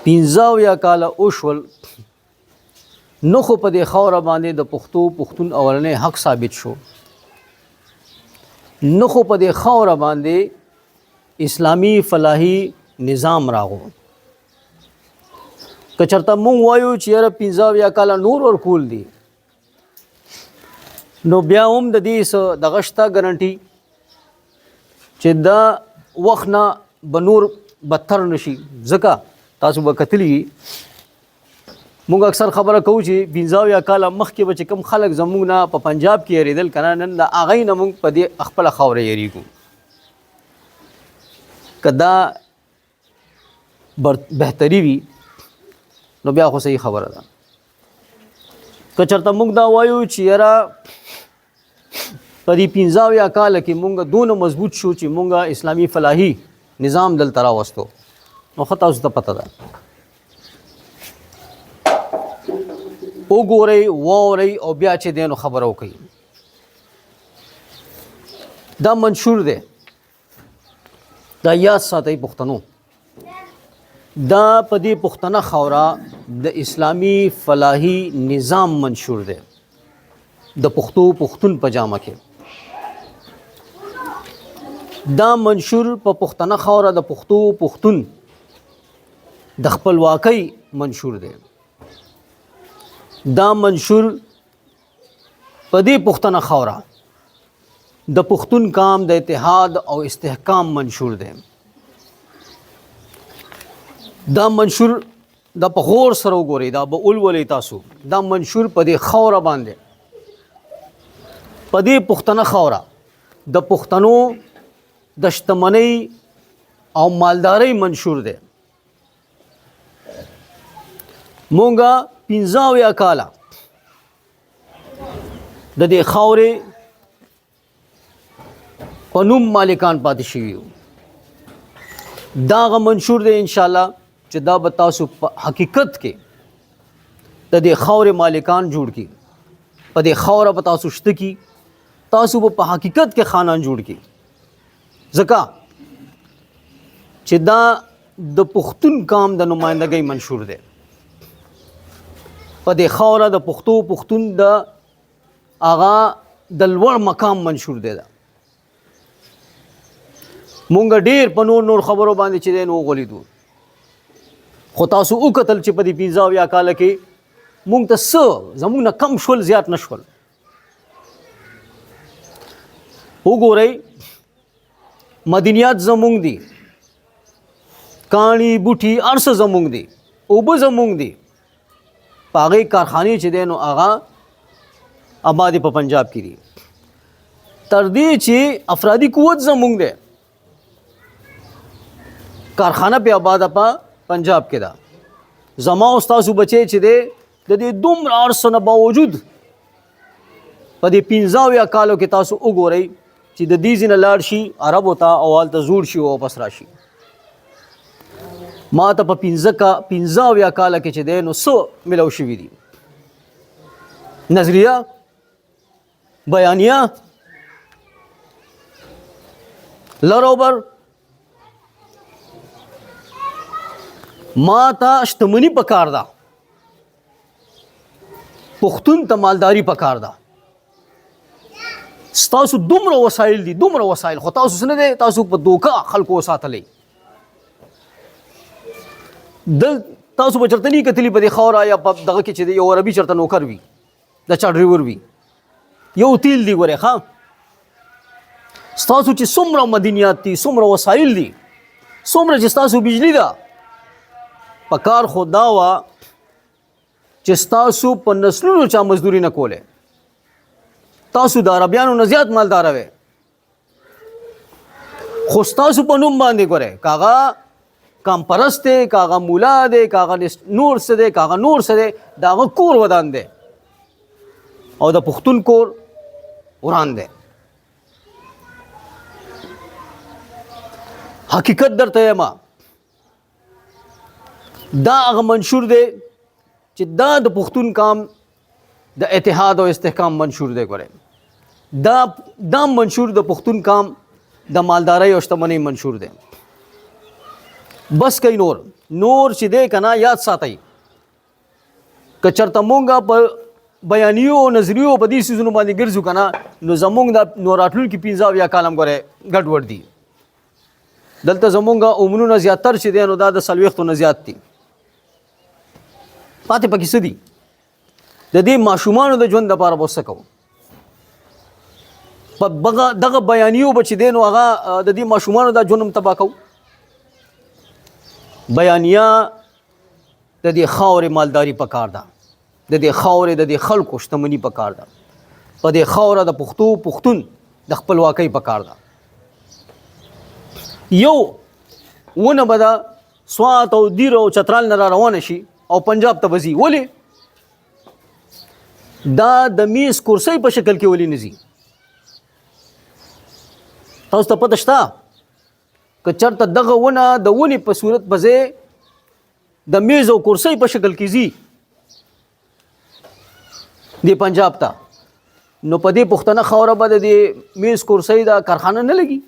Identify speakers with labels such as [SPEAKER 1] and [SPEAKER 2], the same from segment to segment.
[SPEAKER 1] 15 کاله اوشول نو خو په دې خاوره باندې د پښتون اولنې حق ثابت شو، نو خو په دې خاوره باندې اسلامی فلاحي نظام راغو. که چرته مونږ وایو چې یاره 15 کاله نور ورکول دي، نو بیا هم د دې دغه شته ګارنټي چې دا وخت نه به نور بدتر نشي. ځکه تاسو به کتلی مونږ اکثر خبره کوو چې 15 کاله مخکې به چې کوم خلک زموږ نه په پنجاب کې یریدل که نه، نن د هغوی نه مونږ په دې خپله خاوره یریږو. که دا بهتري وي نو بیا خو صحیح خبره ده. که چېرته مونږ دا وایو چې یاره په دې 15 کاله کې مونږ دونه مضبوط شو چې مونږ اسلامي فلاحي نظام دلته راوستو، نو ښه تاسو ته پته ده. وګورئ، واورئ او بیا چې دی نو خبره وکړئ. دا منشور دی، دا یاد ساتئ پښتنو، دا په دې پښتنه خاوره د اسلامي فلاحي نظام منشور دی، د پښتون په جامه کې. دا منشور په پښتنه خاوره د پښتون د خپلواکۍ منشور دی. دا منشور په دې پښتنه خاوره د پښتون قام د اتحاد او استحکام منشور دی. دا منشور د په غور سره وګورئ، دا به ولولئ تاسو. دا منشور په دې خاوره باندې، په دې پښتنه خاوره د پښتنو د شتمنۍ او مالدارۍ منشور دی. مونږه 15 کاله د دې خاورې په نوم مالکان پاتې شوي یو. دا هغه منشور دی انشاءالله چې دا به تاسو په حقیقت کې د دې خاورې مالکان جوړ کړي، په دې خاوره به تاسو شته کړي، تاسو به په حقیقت کې خانان جوړ کړي. ځکه چې دا د پښتون قام د نمائندګۍ منشور دی. په دې خاوره د پښتون د هغه د لوړ مقام منشور دی. دا مونږ ډېر په نور خبرو باندې چې دی نو وغولیدو، خو تاسو وکتل چې په دې 15 کاله کې مونږ ته څه زموږ نه کم شول، زیات نه شول. وګورئ، مدنیات زمونږ دي، کاڼي بوټي هر څه زمونږ دي، اوبه زمونږ دي. په هغې کارخانې چې دی نو هغه آبادې په پنجاب کې دي. تر دې چې افرادي قوت زمونږ دی، کارخانه په آباده په پنجاب کې ده. زما او ستاسو بچی چې دی د دې دومره هر څه نه باوجود په دې 15 کالو کې تاسو وګورئ چې د دې ځینه لاړ شي عربو ته او هلته زوړ شي او واپس راشي. ما ته په 15 کاله کې چې دی نو څه ملو شوي دي؟ نظریه، بیانیه، لروبر. ما ته شتمني پکار ده، پښتون ته مالداري پکار ده. ستاسو دومره وسایل دي، دومره وسایل، خو تاسو څه نه دی، تاسو په دوکه خلکو وساتلی. تاسو به چېرته نه کتلي په دې خاوره یا په دغه کې چې دی یو عربي چېرته نوکر وي، د چا ډریور وي، یو تیل دی. ګورئ ښه، ستاسو چې څومره مدنیات دي، څومره وسایل دي، څومره چې ستاسو بجلی ده، په کار خو دا وه چې ستاسو په نسلونو چا مزدوري نه کولی، تاسو د عربیانو نه زیات مالداره وی. خو ستاسو په نوم باندې ګورئ، که هغه کام پرست دی، که هغه مولا دی، که هغه نور څه دی، که هغه نور څه دی، د هغه کور ودان دی او د پښتون کور وران دی. حقیقت درته یم، دا هغه منشور دی چې دا د پښتون قام د اتحاد او استحکام منشور دی. ګورئ، دا منشور د پښتون قام د مالدارۍ او شتمنۍ منشور دی. بس کوي نور نور چې دی که نه یاد ساتئ که چېرته مونږ په بیانیو او نظریو په دې څیزونو باندې ګرځو که نه نو زمونږ د نو راتلونکي 15 اویا کال هم ګورئ ګډوډ دي. دلته زمونږ عمرونه زیاتر چې دی نو دا د 40 نه زیات دي. پاتې پکې څه دي؟ د دې ماشومانو د ژوند دپاره به څه کوو؟ په دغه بیانیو به چې دی نو هغه د دې ماشومانو دا ژوند هم تباه کوو. بیانیه د دې خاورې مالداري پکار ده، د دې خاورې د دې خلکو شتمني پکار ده، په دې خاوره د پښتون د خپلواکۍ پکار ده. یو ونه به د سوات او دیر او چترال نه را روانه شي او پنجاب ته به ځي. ولې؟ دا د میز کرسۍ په شکل کې ولې نه ځي؟ تاسو ته پته شته که چېرته دغه ونه د ونې په صورت په ځای د میز او کرسۍ په شکل کې ځي د پنجاب ته، نو په دې پښتنه خاوره به د دې میز کرسۍ د کارخانه نه لګي.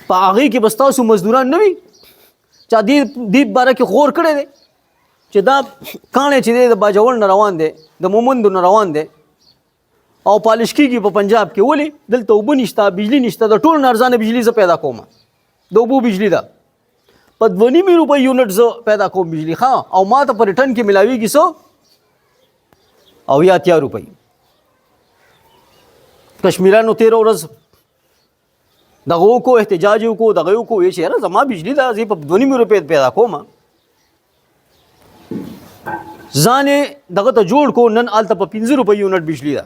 [SPEAKER 1] په هغې کې به ستاسو مزدوران نه وي چا دې باره کې غور کړی دی چې دا کاڼی چې دی د باجوړ نه روان دی، د مومندو نه روان دی او پالش کېږي په پنجاب کې. ولې؟ دلته اوبه نشته، بجلي نشته. د ټولو نه ارزانه بجلي زه پیدا کوم، د اوبو بجلي ده په 2.5 روپۍ یونټ زه پیدا کوم بجلي. ښه، او ما ته په ریټرن کې ملاویږي 100 او یا 80 روپۍ. کشمیرانو 13 ورځ دغه وکړو، احتجاج وکړو، دغه وکړو، وایي چې یاره زما بجلي ده زه په 2.5 روپۍ پیدا کوم. ځان یې دغه ته جوړ کو، نن هلته په 15 روپۍ یونټ بجلي ده.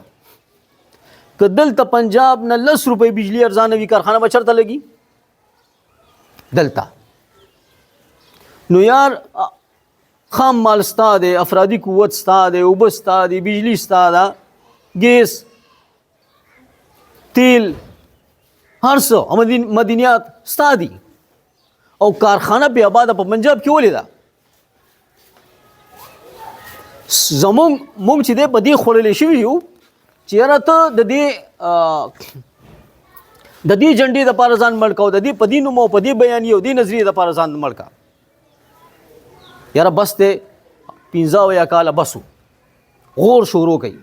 [SPEAKER 1] که دلته پنجاب نه 10 روپۍ بجلي ارزانه وي کارخانه به چېرته لګي؟ دلته. نو یار خام مال ستا دی، افرادي قوت ستا دی، اوبه ستا دی، بجلي ستا ده، ګیس، تیل، هر څه مدنیات ستا دي، او کارخانه بې آباده په پنجاب کې ولې ده؟ مونږ چې دی په دې خوړلی شوي یو چې یاره ته د دې جنډې دپاره ځان مړ کوه، د دې په دې نوم او په دې بیانیې او دې نظریې دپاره ځان مړ کا. یاره بس دی 15 اویا کاله بسو غور شروع کوي،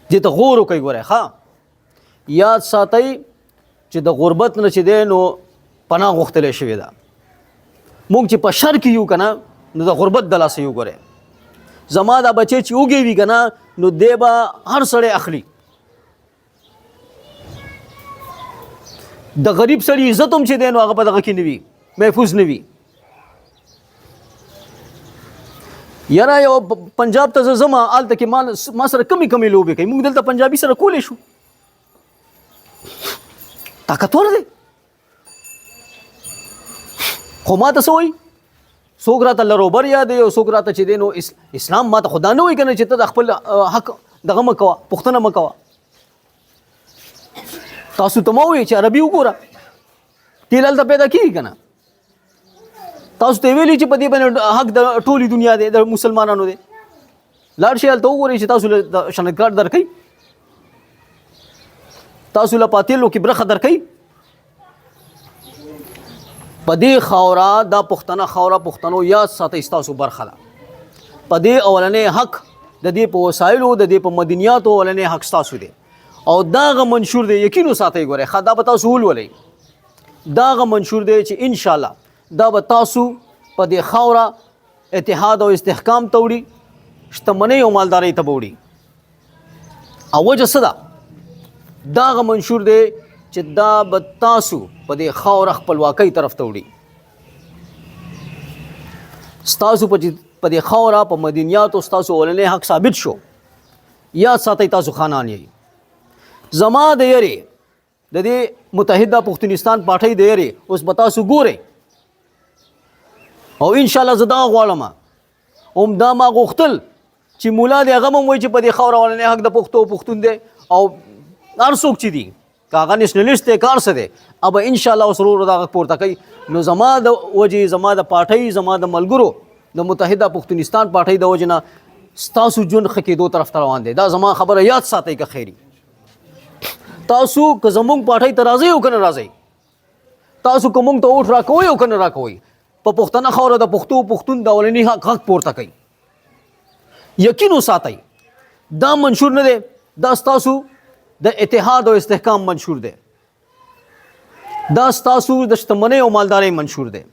[SPEAKER 1] دې ته غور وکوئ. ګورئ ښه یاد ساتئ چې د غربت نه چې دی نو پناه غوښتلی شوې ده. مونږ چې په شر کې یو که نه نو د غربت د لاسه یو. ګورئ زما دا بچی چې اوږې وي که نه نو دی به هر سړی اخلي. د غریب سړي عزت هم چې دی نو هغه په دغه کې نه وي، محفوظ نه وي. یاره یو پنجاب ته زه ځم، هلته کې ما سره کمې لوبې کوي. موږ دلته پنجابي سره کولی شو؟ طاقتور دی. خو ما ته څه وایي؟ څوک راته لروبر یادوي او څوک راته چې دی نو اسلام ما ته خو دا نه وایي که نه چې ته د خپل حق دغه مه کوه، پوښتنه مه کوه. تاسو ته ما وایي چې عربي وګوره، تیل هلته پیدا کېږي که نه. تاسو ته ویلي چې په دې باندې حق د ټولې دنیا دی، د مسلمانانو دی. لاړ شئ هلته وګورئ چې تاسو له شنه کارت درکوي، تاسو له پاتېلو کې برخه درکوي. په دې خاوره دا پښتنه خاوره پښتنو یاد ساتئ ستاسو برخه ده. په دې اولنی حق د دې په وسایلو د دې په مدنیاتو اولنی حق ستاسو دی او داغه منشور دی. یقین وساتئ. ګورئ ښه دا به تاسو ولولئ. داغه منشور دی چې انشاءالله دا به تاسو په دې خاوره اتحاد او استحکام ته وړي، شتمنۍ او مالدارۍ ته به وړي. او وجه څه ده؟ داغه منشور دی چې دا به تاسو په دې خاوره خپلواکۍ طرف ته وړي. ستاسو په دې خاوره په مدنیاتو ستاسو اولنی حق ثابت شو. یاد ساتئ تاسو خانان یې. زما د یرې د دې متحده پښتونستان پارټۍ د یرې اوس به تاسو ګورئ او انشاءالله زه دا غواړم هم دا ما غوښتل چې مولا دی هغه هم وایي چې په دې خاوره اولنی حق د پښتو پښتون دی او هر څوک چې دي که هغه نیشنلیست دی کار څه دی ابه انشاءالله اوس ورو ورو دا غږ پورته کوي. نو زما د وجې زما د پارټۍ زما د ملګرو د متحده پښتونستان پارټۍ د وجې نه ستاسو ژوند ښه کېدو طرف ته روان دی. دا زما خبره یاد ساتئ که خیري. تاسو که زمونږ پارټۍ ته راځئ او که نه راځئ، تاسو کوم ته اوټ راکوي او کنه راکوي په پښتنه خاوره د پښتون د اولنی حق پورته کوي. یقین وساتئ دا منشور نه دی، دا ستاسو د اتحاد او استحکام منشور دی، دا ستاسو د شتمنۍ او مالدارۍ منشور دی.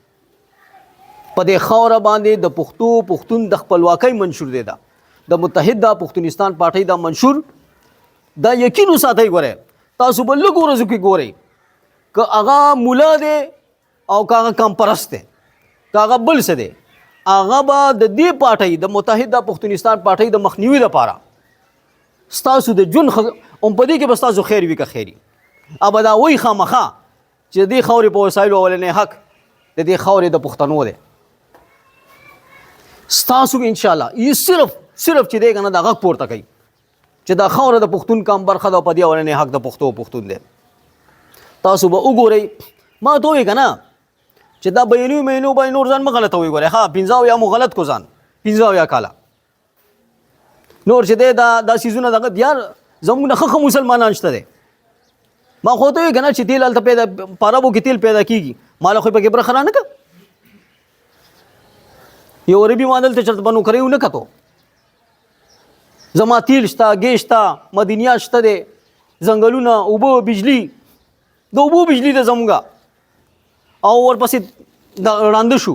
[SPEAKER 1] په دې خاوره باندې د پښتون د خپلواکۍ منشور دی. دا د متحده پښتونستان پارټۍ دا منشور دا یقین وساتئ. ګورئ تاسو به لږ ورځو کې ګورئ که هغه مولا دی او که هغه کم پرست دی که هغه بل څه دی، هغه به د دې پارټۍ د متحده پښتونستان پارټۍ د مخنیوي لپاره ستاسو د ژوند هم په دې کې به ستاسو خیر وي که خیري ابه دا وایي خامخا چې د دې خاورې په وسایلو اولنی حق د دې خاورې د پښتنو دی. ستاسو انشاءالله یې صرف چې دی که نه دا غږ پورته کوي چې دا خاوره د پښتون کم برخه ده او په دې اولنی حق د پښتون دی. تاسو به وګورئ ما ته وایي که نه چې دا بینو مینو به نور ځان مه غلطه وي. ګورئ ها 15 یا مو غلط کو ځان 15 یا کاله نور چې دی دا سیزونه دغه بیا زموږ نه ښه مسلمانان شته دی. ما خو ته وایي که نه چې تیل هلته پیدا پارابو کې تیل پیدا کېږي ما له خو یې پکې برخه رانه کړه. یو عربي ما دلته چېرته به نوکرۍ ونه کتو. زما تیل شته، ګیس شته، مدنیات شته دی، ځنګلونه، اوبه، بجلی، د اوبو بجلی ده زموږه او ورپسې ړانده شو